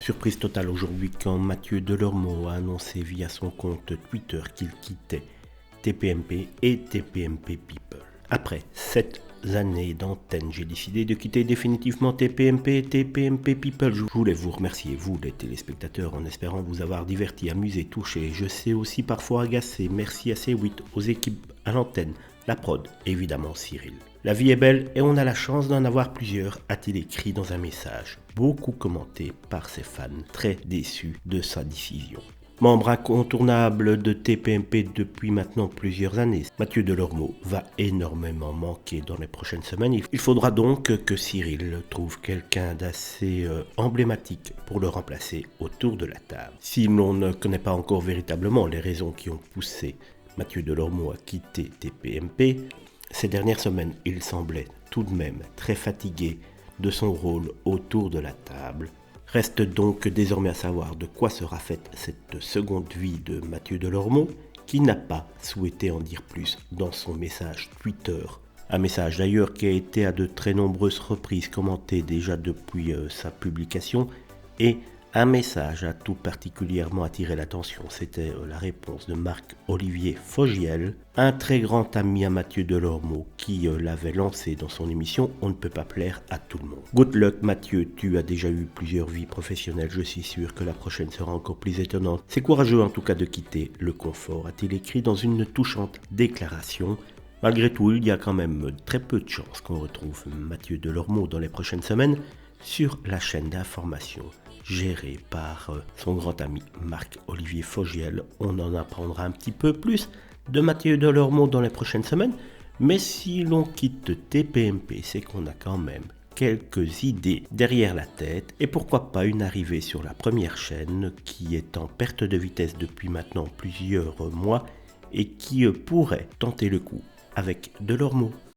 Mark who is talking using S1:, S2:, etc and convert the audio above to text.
S1: Surprise totale aujourd'hui quand Mathieu Delormeau a annoncé via son compte Twitter qu'il quittait TPMP et TPMP People. Après 7 années d'antenne, j'ai décidé de quitter définitivement TPMP et TPMP People. Je voulais vous remercier, vous les téléspectateurs, en espérant vous avoir diverti, amusé, touché. Je sais aussi parfois agacé. Merci à C8, aux équipes à l'antenne, la prod, évidemment Cyril. La vie est belle et on a la chance d'en avoir plusieurs, a-t-il écrit dans un message, beaucoup commenté par ses fans, très déçus de sa décision. Membre incontournable de TPMP depuis maintenant plusieurs années, Mathieu Delormeau va énormément manquer dans les prochaines semaines. Il faudra donc que Cyril trouve quelqu'un d'assez emblématique pour le remplacer autour de la table. Si l'on ne connaît pas encore véritablement les raisons qui ont poussé Mathieu Delormeau à quitter TPMP, ces dernières semaines, il semblait tout de même très fatigué de son rôle autour de la table. Reste donc désormais à savoir de quoi sera faite cette seconde vie de Mathieu Delormeau, qui n'a pas souhaité en dire plus dans son message Twitter. Un message d'ailleurs qui a été à de très nombreuses reprises commenté déjà depuis sa publication, et un message a tout particulièrement attiré l'attention. C'était la réponse de Marc-Olivier Fogiel, un très grand ami à Mathieu Delormeau, qui l'avait lancé dans son émission « On ne peut pas plaire à tout le monde ». Good luck Mathieu, tu as déjà eu plusieurs vies professionnelles, je suis sûr que la prochaine sera encore plus étonnante. C'est courageux en tout cas de quitter le confort, a-t-il écrit dans une touchante déclaration. Malgré tout, il y a quand même très peu de chances qu'on retrouve Mathieu Delormeau dans les prochaines semaines sur la chaîne d'information gérée par son grand ami Marc-Olivier Fogiel. On en apprendra un petit peu plus de Mathieu Delormeau dans les prochaines semaines, mais si l'on quitte TPMP, c'est qu'on a quand même quelques idées derrière la tête, et pourquoi pas une arrivée sur la première chaîne qui est en perte de vitesse depuis maintenant plusieurs mois et qui pourrait tenter le coup avec Delormeau.